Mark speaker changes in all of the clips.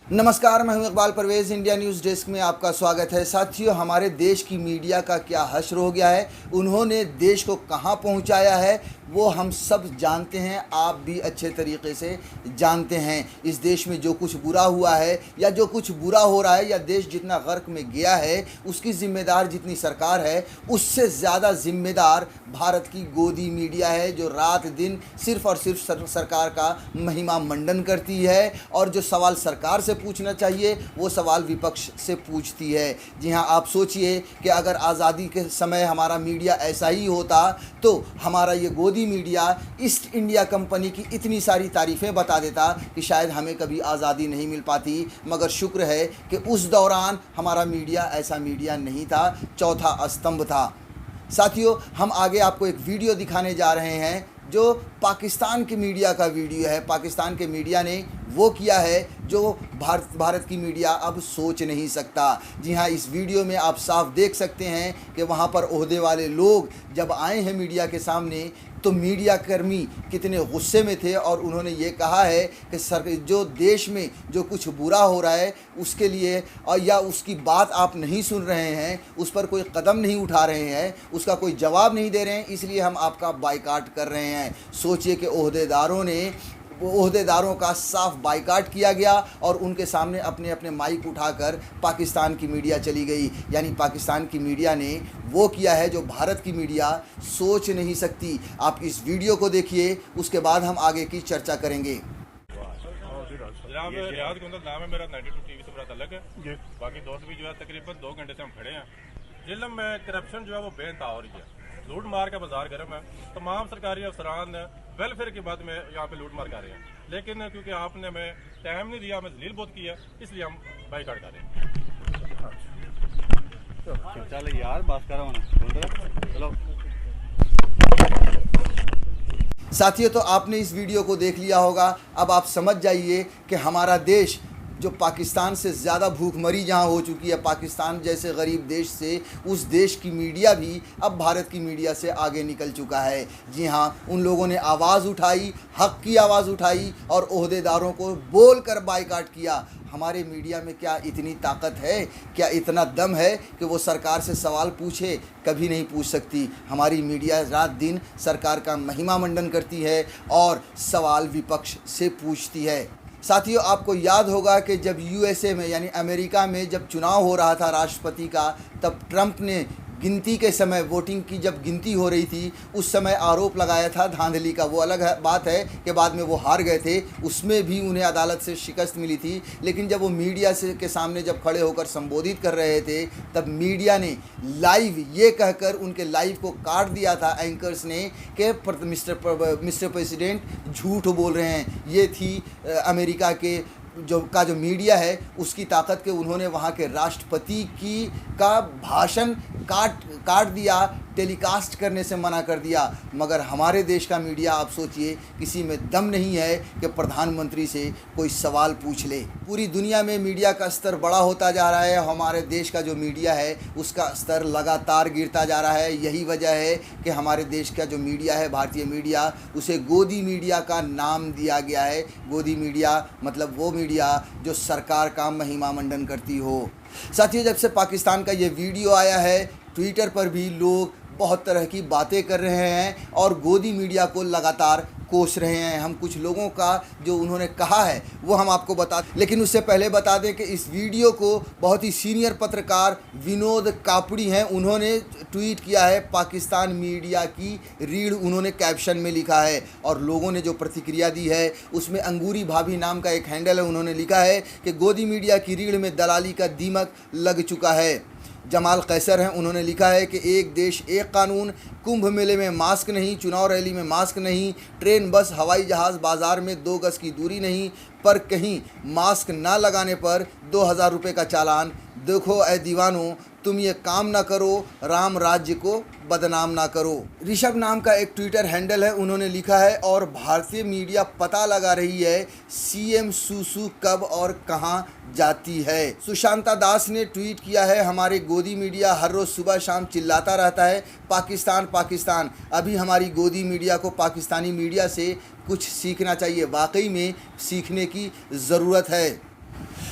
Speaker 1: नमस्कार, मैं हूं Iqbal Parvez. India news desk में आपका स्वागत है। साथियों, हमारे देश की मीडिया का क्या हश्र हो गया है, उन्होंने देश को कहां पहुंचाया है वो हम सब जानते हैं, आप भी अच्छे तरीके से जानते हैं। इस देश में जो कुछ बुरा हुआ है या जो कुछ बुरा हो रहा है या देश जितना गर्क में गया है, उसकी ज़िम्मेदार जितनी सरकार है, उससे ज़्यादा ज़िम्मेदार भारत की गोदी मीडिया है, जो रात दिन सिर्फ़ और सिर्फ सरकार का महिमा मंडन करती है और जो सवाल सरकार से पूछना चाहिए वो सवाल विपक्ष से पूछती है। जी हाँ, आप सोचिए कि अगर आज़ादी के समय हमारा मीडिया ऐसा ही होता तो हमारा ये गोदी मीडिया ईस्ट इंडिया कंपनी की इतनी सारी तारीफ़ें बता देता कि शायद हमें कभी आज़ादी नहीं मिल पाती। मगर शुक्र है कि उस दौरान हमारा मीडिया ऐसा मीडिया नहीं था, चौथा स्तंभ था। साथियों, हम आगे आपको एक वीडियो दिखाने जा रहे हैं जो पाकिस्तान के मीडिया का वीडियो है। पाकिस्तान के मीडिया ने वो किया है जो भारत की मीडिया अब सोच नहीं सकता। जी हाँ, इस वीडियो में आप साफ देख सकते हैं कि वहाँ पर ओहदे वाले लोग जब आए हैं मीडिया के सामने तो मीडिया कर्मी कितने गुस्से में थे और उन्होंने ये कहा है कि जो देश में जो कुछ बुरा हो रहा है उसके लिए और या उसकी बात आप नहीं सुन रहे हैं, उस पर कोई कदम नहीं उठा रहे हैं, उसका कोई जवाब नहीं दे रहे हैं, इसलिए हम आपका बायकाट कर रहे हैं। सोचिए कि ओहदेदारों का साफ बायकाट किया गया और उनके सामने अपने अपने माइक उठाकर पाकिस्तान की मीडिया चली गई। यानी पाकिस्तान की मीडिया ने वो किया है जो भारत की मीडिया सोच नहीं सकती। आप इस वीडियो को देखिए, उसके बाद हम आगे की चर्चा करेंगे।
Speaker 2: जनाब, रियाद कुंदर नाम है मेरा, 92 टीवी से बड़ा तल्लक है। बाकी दोस्त भी जो है तकरीबन 2 घंटे से हम खड़े हैं। जिलम में करप्शन जो है वो बेनता हो रही है, लूट मार का बाजार गर्म है। तमाम सरकारी अफसरान वेलफेयर की बात में यहाँ पे लूट मार कर रहे हैं, लेकिन क्योंकि आपने हमें टाइम नहीं दिया, हमें जलील बहुत किया, इसलिए हम बाइकाट कर रहे हैं।
Speaker 3: चल यार, बात करो ना, चलो।
Speaker 1: साथियों, तो आपने इस वीडियो को देख लिया होगा। अब आप समझ जाइए कि हमारा देश जो पाकिस्तान से ज़्यादा भूखमरी जहाँ हो चुकी है, पाकिस्तान जैसे गरीब देश से, उस देश की मीडिया भी अब भारत की मीडिया से आगे निकल चुका है। जी हाँ, उन लोगों ने आवाज़ उठाई, हक़ की आवाज़ उठाई और ओहदेदारों को बोल कर बायकाट किया। हमारे मीडिया में क्या इतनी ताकत है, क्या इतना दम है कि वो सरकार से सवाल पूछे? कभी नहीं पूछ सकती। हमारी मीडिया रात दिन सरकार का महिमा मंडन करती है और सवाल विपक्ष से पूछती है। साथियों, आपको याद होगा कि जब यूएसए में यानी अमेरिका में जब चुनाव हो रहा था राष्ट्रपति का, तब ट्रंप ने गिनती के समय, वोटिंग की जब गिनती हो रही थी, उस समय आरोप लगाया था धांधली का। वो अलग बात है कि बाद में वो हार गए थे, उसमें भी उन्हें अदालत से शिकस्त मिली थी। लेकिन जब वो मीडिया के सामने जब खड़े होकर संबोधित कर रहे थे, तब मीडिया ने लाइव ये कहकर उनके लाइव को काट दिया था एंकर्स ने कि मिस्टर प्रेसिडेंट झूठ बोल रहे हैं। ये थी अमेरिका के जो मीडिया है उसकी ताकत के उन्होंने वहाँ के राष्ट्रपति का भाषण काट दिया, टेलीकास्ट करने से मना कर दिया। मगर हमारे देश का मीडिया, आप सोचिए, किसी में दम नहीं है कि प्रधानमंत्री से कोई सवाल पूछ ले। पूरी दुनिया में मीडिया का स्तर बड़ा होता जा रहा है, हमारे देश का जो मीडिया है उसका स्तर लगातार गिरता जा रहा है। यही वजह है कि हमारे देश का जो मीडिया है, भारतीय मीडिया, उसे गोदी मीडिया का नाम दिया गया है। गोदी मीडिया मतलब वो मीडिया जो सरकार का महिमा मंडन करती हो। साथियों, जब से पाकिस्तान का ये वीडियो आया है, ट्विटर पर भी लोग बहुत तरह की बातें कर रहे हैं और गोदी मीडिया को लगातार कोस रहे हैं। हम कुछ लोगों का जो उन्होंने कहा है वो हम आपको लेकिन उससे पहले बता दें कि इस वीडियो को बहुत ही सीनियर पत्रकार विनोद कापड़ी हैं, उन्होंने ट्वीट किया है। पाकिस्तान मीडिया की रीढ़ उन्होंने कैप्शन में लिखा है और लोगों ने जो प्रतिक्रिया दी है उसमें अंगूरी भाभी नाम का एक हैंडल है, उन्होंने लिखा है कि गोदी मीडिया की रीढ़ में दलाली का दीमक लग चुका है। जमाल कैसर हैं, उन्होंने लिखा है कि एक देश एक कानून, कुंभ मेले में मास्क नहीं, चुनाव रैली में मास्क नहीं, ट्रेन बस हवाई जहाज़ बाज़ार में 2 गज की दूरी नहीं, पर कहीं मास्क ना लगाने पर 2000 रुपये का चालान। देखो ए दीवानों, तुम ये काम ना करो, राम राज्य को बदनाम ना करो। ऋषभ नाम का एक ट्विटर हैंडल है, उन्होंने लिखा है और भारतीय मीडिया पता लगा रही है सीएम सुसु कब और कहां जाती है। सुशांता दास ने ट्वीट किया है, हमारे गोदी मीडिया हर रोज़ सुबह शाम चिल्लाता रहता है पाकिस्तान पाकिस्तान। अभी हमारी गोदी मीडिया को पाकिस्तानी मीडिया से कुछ सीखना चाहिए, वाकई में सीखने की ज़रूरत है।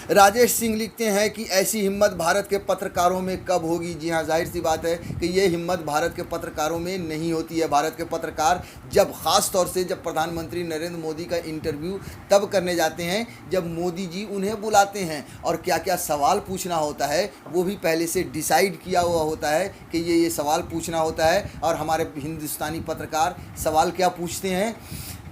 Speaker 1: राजेश सिंह लिखते हैं कि ऐसी हिम्मत भारत के पत्रकारों में कब होगी। जी हाँ, जाहिर सी बात है कि ये हिम्मत भारत के पत्रकारों में नहीं होती है। भारत के पत्रकार जब ख़ास तौर से जब प्रधानमंत्री नरेंद्र मोदी का इंटरव्यू तब करने जाते हैं जब मोदी जी उन्हें बुलाते हैं और क्या क्या सवाल पूछना होता है वो भी पहले से डिसाइड किया हुआ होता है कि ये सवाल पूछना होता है। और हमारे हिंदुस्तानी पत्रकार सवाल क्या पूछते हैं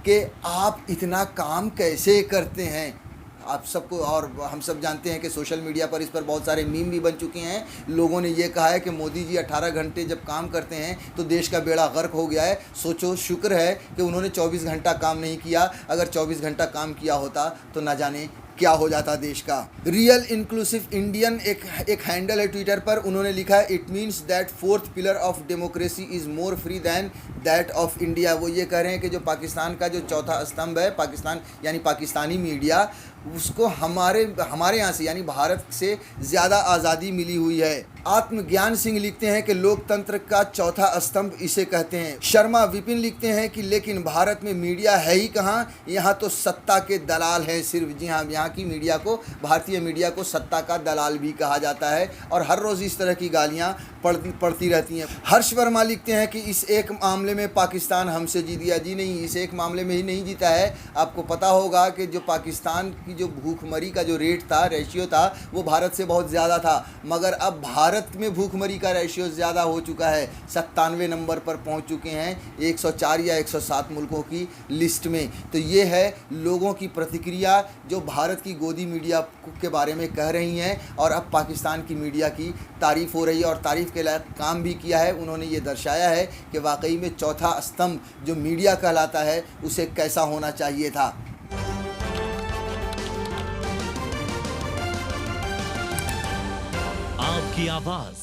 Speaker 1: कि आप इतना काम कैसे करते हैं। आप सबको और हम सब जानते हैं कि सोशल मीडिया पर इस पर बहुत सारे मीम भी बन चुके हैं। लोगों ने ये कहा है कि मोदी जी 18 घंटे जब काम करते हैं तो देश का बेड़ा गर्क हो गया है। सोचो, शुक्र है कि उन्होंने 24 घंटा काम नहीं किया। अगर 24 घंटा काम किया होता तो ना जाने क्या हो जाता देश का। रियल इंक्लूसिव इंडियन एक हैंडल है ट्विटर पर, उन्होंने लिखा है it means that fourth pillar of democracy is more free than that of India. वो ये कह रहे हैं कि जो पाकिस्तान का जो चौथा स्तंभ है, पाकिस्तान यानी पाकिस्तानी मीडिया, उसको हमारे यहाँ से यानी भारत से ज़्यादा आज़ादी मिली हुई है। आत्मज्ञान सिंह लिखते हैं कि लोकतंत्र का चौथा स्तंभ इसे कहते हैं। शर्मा विपिन लिखते हैं कि लेकिन भारत में मीडिया है ही कहाँ, यहाँ तो सत्ता के दलाल हैं सिर्फ। जी हाँ, यहाँ की मीडिया को, भारतीय मीडिया को सत्ता का दलाल भी कहा जाता है और हर रोज़ इस तरह की गालियाँ पड़ती रहती हैं। हर्ष वर्मा लिखते हैं कि इस एक मामले में पाकिस्तान हमसे जीत गया। जी नहीं, इस एक मामले में ही नहीं जीता है। आपको पता होगा कि जो पाकिस्तान की जो भूखमरी का जो रेट था, रेशियो था, वो भारत से बहुत ज़्यादा था। मगर अब भारत में भूखमरी का रेशियो ज़्यादा हो चुका है, 97 नंबर पर पहुंच चुके हैं 104 या 107 मुल्कों की लिस्ट में। तो ये है लोगों की प्रतिक्रिया जो भारत की गोदी मीडिया के बारे में कह रही हैं और अब पाकिस्तान की मीडिया की तारीफ़ हो रही है और तारीफ़ के लायक काम भी किया है। उन्होंने ये दर्शाया है कि वाकई में चौथा स्तंभ जो मीडिया कहलाता है उसे कैसा होना चाहिए था।
Speaker 4: आपकी आवाज